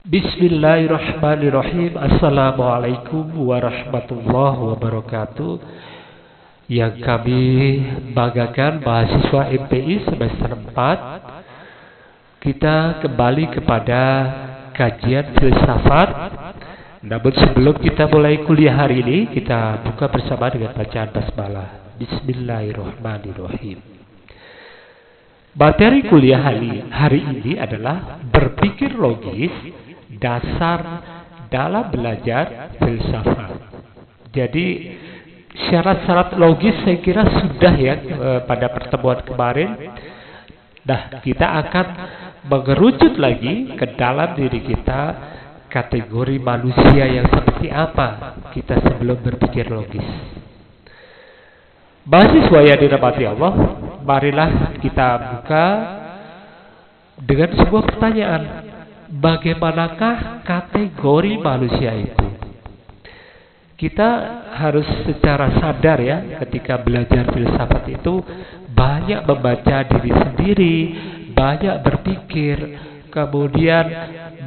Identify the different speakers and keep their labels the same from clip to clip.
Speaker 1: Bismillahirrahmanirrahim. Assalamualaikum warahmatullahi wabarakatuh. Yang kami banggakan mahasiswa MPI semester 4, kita kembali kepada kajian filsafat. Namun sebelum kita mulai kuliah hari ini, kita buka bersama dengan bacaan basmalah. Bismillahirrahmanirrahim. Materi kuliah hari ini adalah berpikir logis, dasar dalam belajar filsafat. Jadi syarat-syarat logis saya kira sudah ya pada pertemuan kemarin. Nah, kita akan mengerucut lagi ke dalam diri kita kategori manusia yang seperti apa kita sebelum berpikir logis. Mahasiswa yang dirahmati Allah, marilah kita buka dengan sebuah pertanyaan. Bagaimanakah kategori manusia itu? Kita harus secara sadar ya, ketika belajar filsafat itu banyak membaca diri sendiri, banyak berpikir, kemudian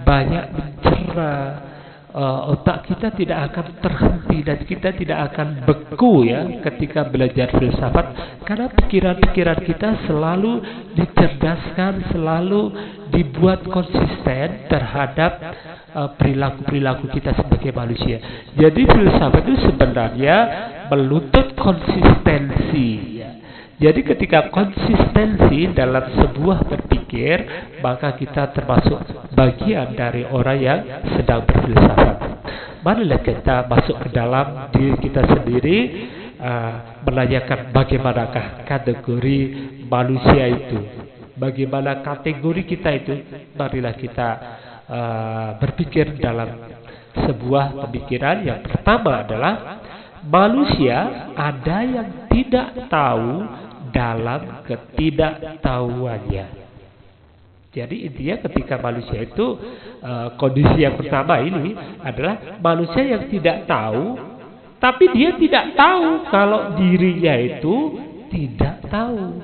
Speaker 1: banyak mencerna. Otak kita tidak akan terhenti dan kita tidak akan beku ya ketika belajar filsafat, karena pikiran-pikiran kita selalu dicerdaskan, selalu dibuat konsisten terhadap perilaku-perilaku kita sebagai manusia. Jadi filsafat itu sebenarnya menuntut konsistensi ya. Jadi ketika konsistensi dalam sebuah berpikir, maka kita termasuk bagian dari orang yang sedang berfilsafat. Marilah kita masuk ke dalam diri kita sendiri, menanyakan bagaimanakah kategori manusia itu, bagaimana kategori kita itu. Marilah kita berpikir dalam sebuah pemikiran. Yang pertama adalah manusia ada yang tidak tahu dalam ketidaktahuannya. Jadi intinya ketika manusia itu kondisi yang pertama ini adalah manusia yang tidak tahu, tapi dia tidak tahu kalau dirinya itu tidak tahu.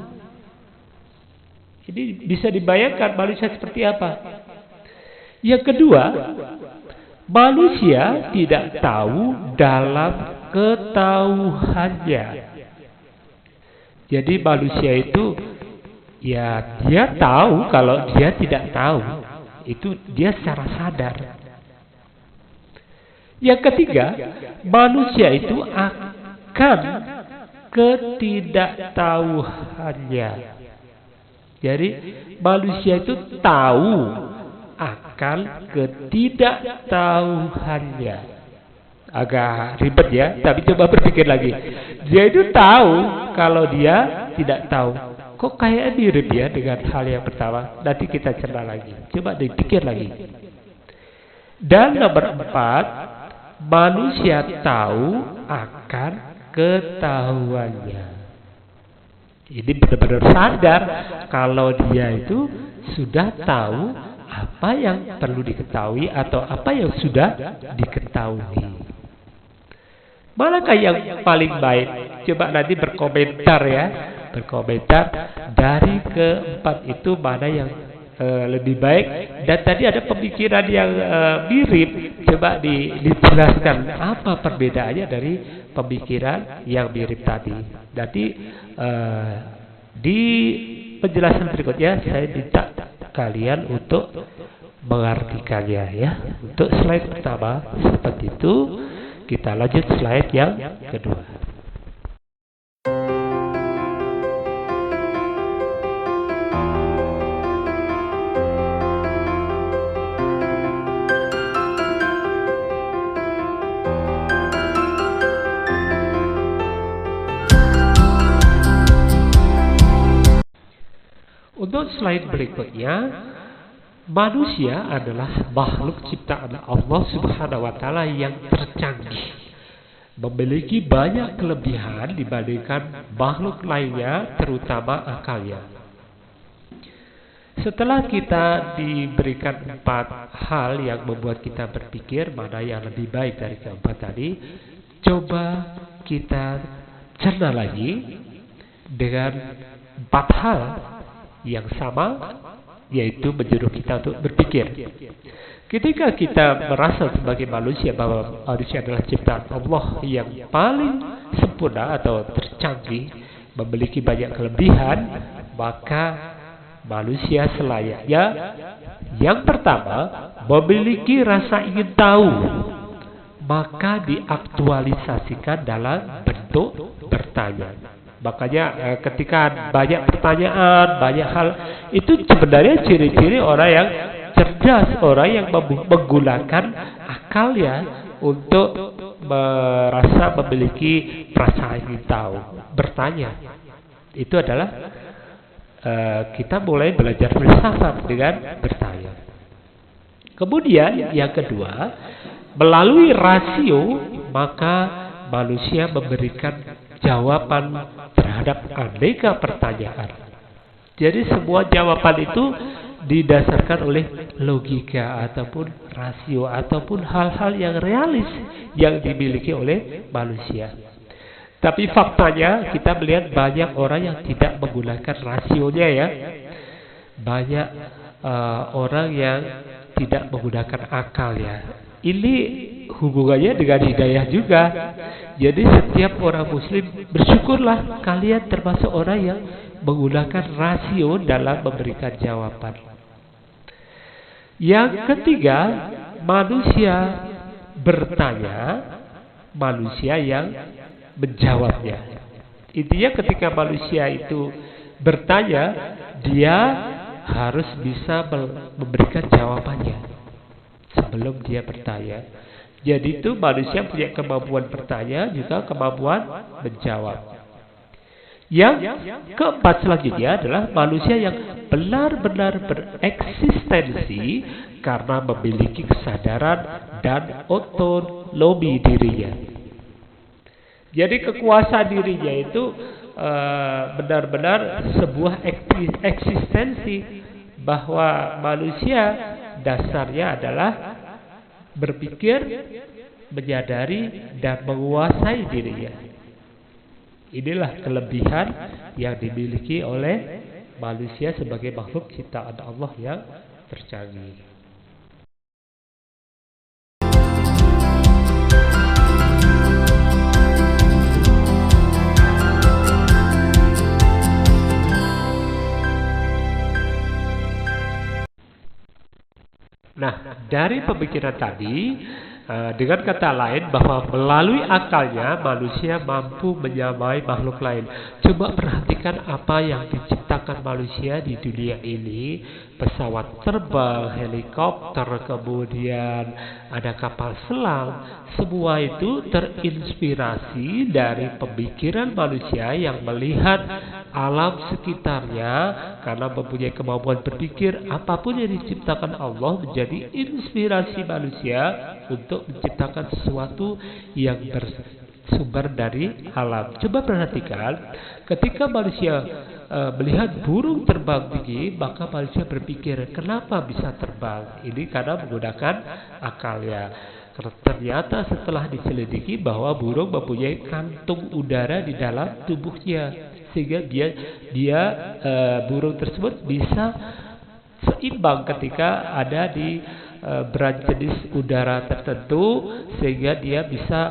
Speaker 1: Jadi bisa dibayangkan manusia seperti apa. Yang kedua, manusia tidak tahu dalam ketahuannya. Jadi manusia itu ya dia tahu kalau dia tidak tahu. Itu dia secara sadar. Yang ketiga, manusia itu akan ketidaktahuannya. Jadi manusia itu tahu akan ketidaktahuannya. Agak ribet ya, tapi coba berpikir lagi. Dia itu tahu kalau dia tidak tahu. Kok kayak mirip ya dengan hal yang pertama? Nanti kita cerna lagi. Coba dipikir lagi. Dan nomor 4, manusia tahu akan ketahuannya. Jadi benar-benar sadar kalau dia itu sudah tahu apa yang perlu diketahui atau apa yang sudah diketahui. Manakah yang paling baik? Coba nanti berkomentar ya. Berkomentar dari keempat itu mana yang lebih baik. Dan tadi ada pemikiran yang mirip. Coba dijelaskan apa perbedaannya dari pemikiran yang mirip tadi. Nanti di penjelasan berikutnya saya minta kalian untuk mengartikannya ya. Untuk slide pertama seperti itu. Kita lanjut slide yang kedua. Untuk slide berikutnya, manusia adalah makhluk ciptaan Allah Subhanahu wa taala yang tercanggih. Memiliki banyak kelebihan dibandingkan makhluk lainnya, terutama akalnya. Setelah kita diberikan 4 hal yang membuat kita berpikir mana yang lebih baik dari keempat tadi, coba kita cerna lagi dengan 4 hal yang sama yaitu menyuruh kita untuk berpikir. Ketika kita merasa sebagai manusia bahwa manusia adalah ciptaan Allah yang paling sempurna atau tercanggih, memiliki banyak kelebihan, maka manusia selayaknya yang pertama memiliki rasa ingin tahu, maka diaktualisasikan dalam bentuk bertanya. Makanya ketika banyak pertanyaan, banyak hal, itu sebenarnya ciri-ciri orang yang cerdas, orang yang menggunakan akalnya untuk merasa memiliki perasaan ingin tahu, bertanya. Itu adalah kita mulai belajar filsafat dengan bertanya. Kemudian yang kedua, melalui rasio maka manusia memberikan jawaban terhadap aneka pertanyaan. Jadi semua jawaban itu didasarkan oleh logika ataupun rasio ataupun hal-hal yang realis yang dimiliki oleh manusia. Tapi faktanya kita melihat banyak orang yang tidak menggunakan rasionya ya. Banyak orang yang tidak menggunakan akal ya. Ini hubungannya dengan hidayah juga. Jadi setiap orang muslim bersyukurlah kalian termasuk orang yang menggunakan rasio dalam memberikan jawaban. Yang ketiga, manusia bertanya, manusia yang menjawabnya. Intinya ketika manusia itu bertanya, dia harus bisa memberikan jawabannya sebelum dia bertanya. Jadi itu manusia punya kemampuan bertanya juga kemampuan menjawab. Yang keempat selanjutnya adalah manusia yang benar-benar bereksistensi karena memiliki kesadaran dan otonomi dirinya. Jadi kekuasaan dirinya itu benar-benar sebuah eksistensi bahwa manusia dasarnya adalah berpikir, menyadari, dan menguasai dirinya. Inilah kelebihan yang dimiliki oleh manusia sebagai makhluk ciptaan Allah yang tercanggih. Nah, dari pemikiran tadi, dengan kata lain bahwa melalui akalnya manusia mampu menyamai makhluk lain. Coba perhatikan apa yang diciptakan manusia di dunia ini. Pesawat terbang, helikopter, kemudian ada kapal selam. Semua itu terinspirasi dari pemikiran manusia yang melihat alam sekitarnya karena mempunyai kemampuan berpikir. Apapun yang diciptakan Allah menjadi inspirasi manusia untuk menciptakan sesuatu yang bersumber dari alam. Coba perhatikan, ketika manusia melihat burung terbang tinggi, maka manusia berpikir, kenapa bisa terbang? Ini karena menggunakan akalnya. Ternyata setelah diselidiki bahwa burung mempunyai kantung udara di dalam tubuhnya, sehingga burung tersebut bisa seimbang ketika ada di berjenis udara tertentu, sehingga dia bisa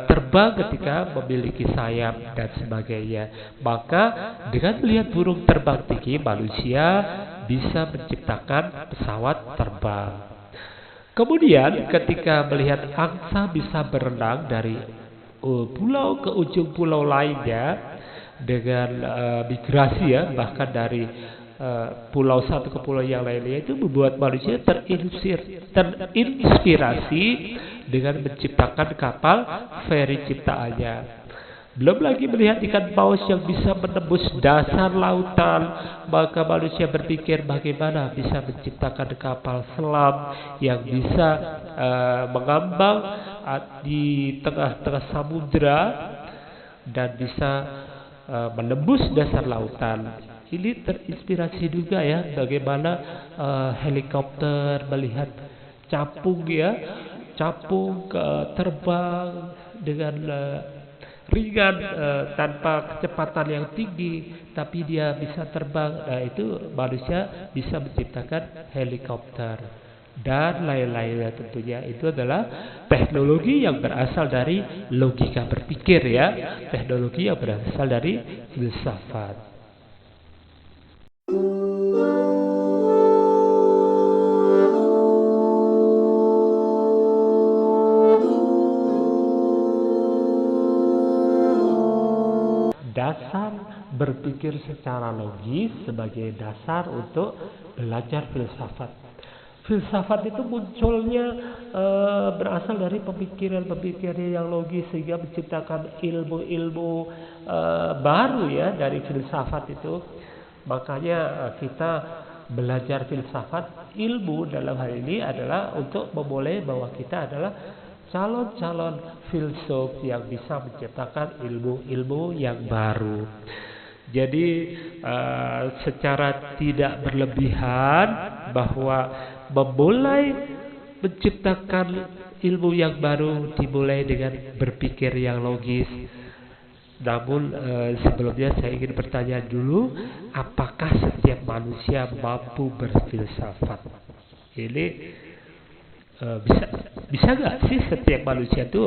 Speaker 1: terbang ketika memiliki sayap dan sebagainya. Maka dengan melihat burung terbang tinggi, manusia bisa menciptakan pesawat terbang. Kemudian ketika melihat angsa bisa berenang dari pulau ke ujung pulau lainnya dengan migrasi ya, bahkan dari pulau satu ke pulau yang lainnya, itu membuat manusia terinspirasi dengan menciptakan kapal feri ciptaannya. Belum lagi melihat ikan paus yang bisa menembus dasar lautan, maka manusia berpikir bagaimana bisa menciptakan kapal selam yang bisa mengambang di tengah-tengah samudra dan bisa menembus dasar lautan. Ini terinspirasi juga ya, bagaimana helikopter melihat capung terbang dengan ringan, tanpa kecepatan yang tinggi, tapi dia bisa terbang. Nah, itu manusia bisa menciptakan helikopter dan lain-lainnya. Tentunya itu adalah teknologi yang berasal dari logika berpikir ya, teknologi yang berasal dari filsafat. Dasar berpikir secara logis sebagai dasar untuk belajar filsafat. Filsafat itu munculnya berasal dari pemikiran-pemikiran yang logis sehingga menciptakan ilmu-ilmu baru ya dari filsafat itu. Makanya kita belajar filsafat, ilmu dalam hal ini adalah untuk memulai bahwa kita adalah calon-calon filsuf yang bisa menciptakan ilmu-ilmu yang baru. Jadi secara tidak berlebihan bahwa memulai menciptakan ilmu yang baru dimulai dengan berpikir yang logis. Namun sebelumnya saya ingin bertanya dulu, apakah setiap manusia mampu berfilsafat? Ini bisa nggak sih setiap manusia itu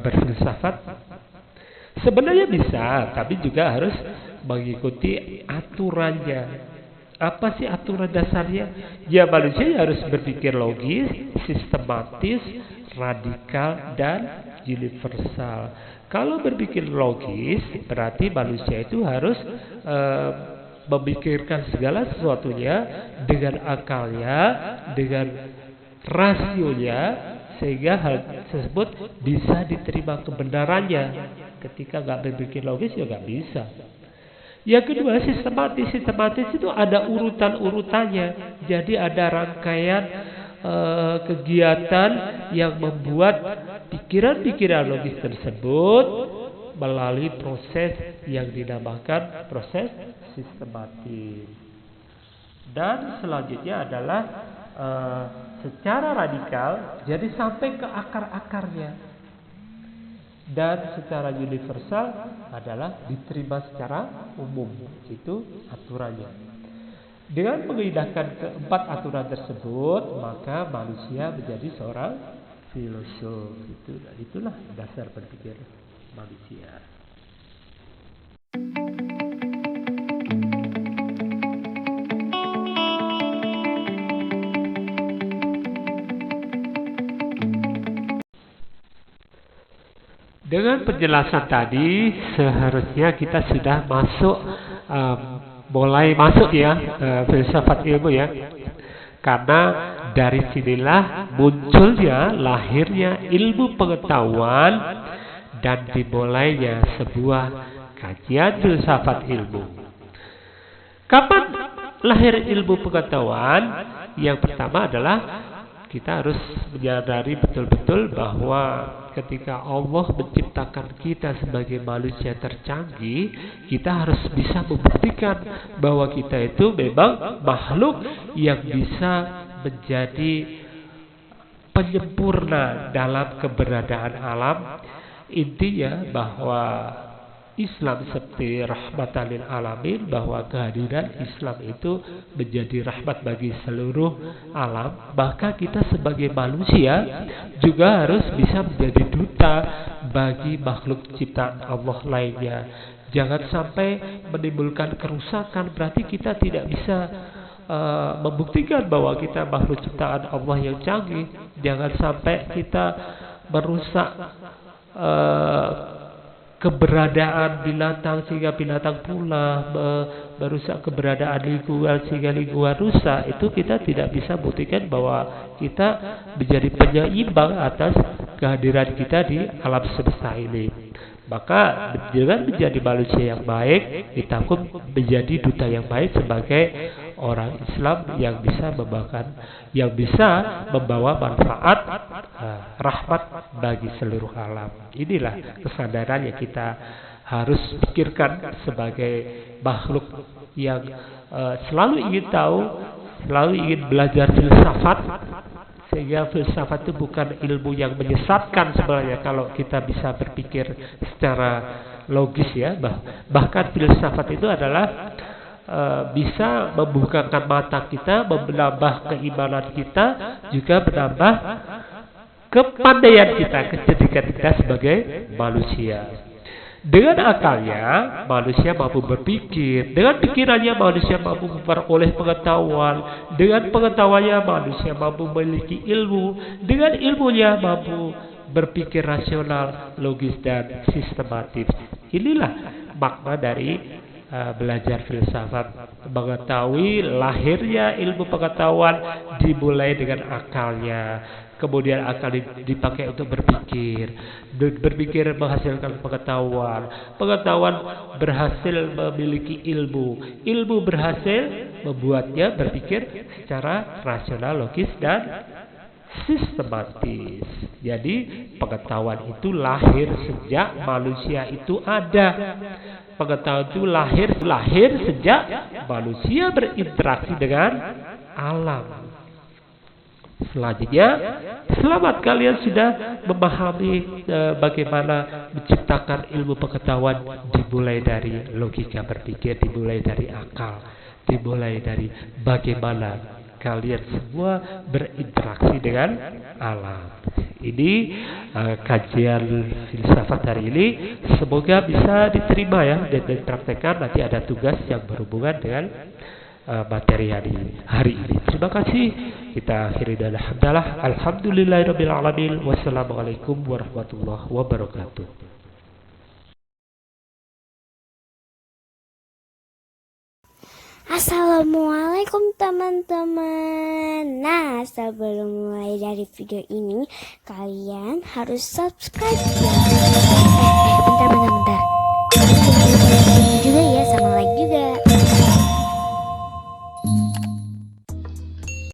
Speaker 1: berfilsafat? Sebenarnya bisa, tapi juga harus mengikuti aturannya. Apa sih aturan dasarnya? Ya, manusia harus berpikir logis, sistematis, radikal, dan universal. Kalau berpikir logis, berarti manusia itu harus memikirkan segala sesuatunya dengan akalnya, dengan rasionya, sehingga hal tersebut bisa diterima kebenarannya. Ketika nggak berpikir logis ya nggak bisa. Yang kedua, sistematis. Sistematis itu ada urutan-urutannya. Jadi ada rangkaian kegiatan yang membuat pikiran-pikiran logis tersebut melalui proses yang dinamakan proses sistematis. Dan selanjutnya adalah secara radikal, jadi sampai ke akar-akarnya. Dan secara universal adalah diterima secara umum. Itu aturannya. Dengan mengindahkan keempat aturan tersebut, maka manusia menjadi seorang filosof. Itulah dasar berpikir manusia. Dengan penjelasan tadi, seharusnya kita sudah masuk, mulai masuk ya, filsafat ilmu ya. Karena dari sinilah munculnya, lahirnya ilmu pengetahuan dan dimulainya sebuah kajian filsafat ilmu. Kapan lahir ilmu pengetahuan? Yang pertama adalah kita harus menyadari betul-betul bahwa ketika Allah menciptakan kita sebagai manusia tercanggih, kita harus bisa membuktikan bahwa kita itu memang makhluk yang bisa menjadi penyempurna dalam keberadaan alam. Intinya bahwa Islam seperti rahmatan lil alamin, bahwa kehadiran Islam itu menjadi rahmat bagi seluruh alam. Maka kita sebagai manusia juga harus bisa menjadi duta bagi makhluk ciptaan Allah lainnya. Jangan sampai menimbulkan kerusakan, berarti kita tidak bisa membuktikan bahwa kita makhluk ciptaan Allah yang canggih. Jangan sampai kita merusak keberadaan binatang sehingga binatang pula merusak keberadaan lingkungan sehingga lingkungan rusak. Itu kita tidak bisa buktikan bahwa kita menjadi penyeimbang atas kehadiran kita di alam semesta ini. Maka dengan menjadi manusia yang baik, kita pun menjadi duta yang baik sebagai orang Islam yang bisa membawa manfaat rahmat bagi seluruh alam. Inilah kesadaran yang kita harus pikirkan sebagai makhluk yang selalu ingin tahu, selalu ingin belajar filsafat, Sehingga filsafat itu bukan ilmu yang menyesatkan sebenarnya kalau kita bisa berpikir secara logis ya. Bahkan filsafat itu adalah bisa membukakan mata kita, menambah keimanan kita, juga menambah kepandaian kita, kecerdikan kita sebagai manusia. Dengan akalnya, manusia mampu berpikir. Dengan pikirannya, manusia mampu memperoleh pengetahuan. Dengan pengetahuannya, manusia mampu memiliki ilmu. Dengan ilmunya, mampu berpikir rasional, logis, dan sistematis. Inilah makna dari belajar filsafat. Mengetahui lahirnya ilmu pengetahuan dimulai dengan akalnya. Kemudian akal dipakai untuk berpikir. Berpikir menghasilkan pengetahuan. Pengetahuan berhasil memiliki ilmu. Ilmu berhasil membuatnya berpikir secara rasional, logis, dan sistematis. Jadi pengetahuan itu lahir sejak manusia itu ada. Pengetahuan itu lahir sejak manusia berinteraksi dengan alam. Selanjutnya, selamat kalian sudah memahami bagaimana menciptakan ilmu pengetahuan, dimulai dari logika berpikir, dimulai dari akal, dimulai dari bagaimana kalian semua berinteraksi dengan alam. Ini kajian filsafat hari ini, semoga bisa diterima ya dan dipraktekkan. Nanti ada tugas yang berhubungan dengan materi hari ini. Terima kasih. Kita akhiri dengan alhamdulillahirabbil alamin. Wassalamualaikum warahmatullahi wabarakatuh.
Speaker 2: Assalamualaikum teman-teman. Nah, sebelum mulai dari video ini, kalian harus subscribe ya.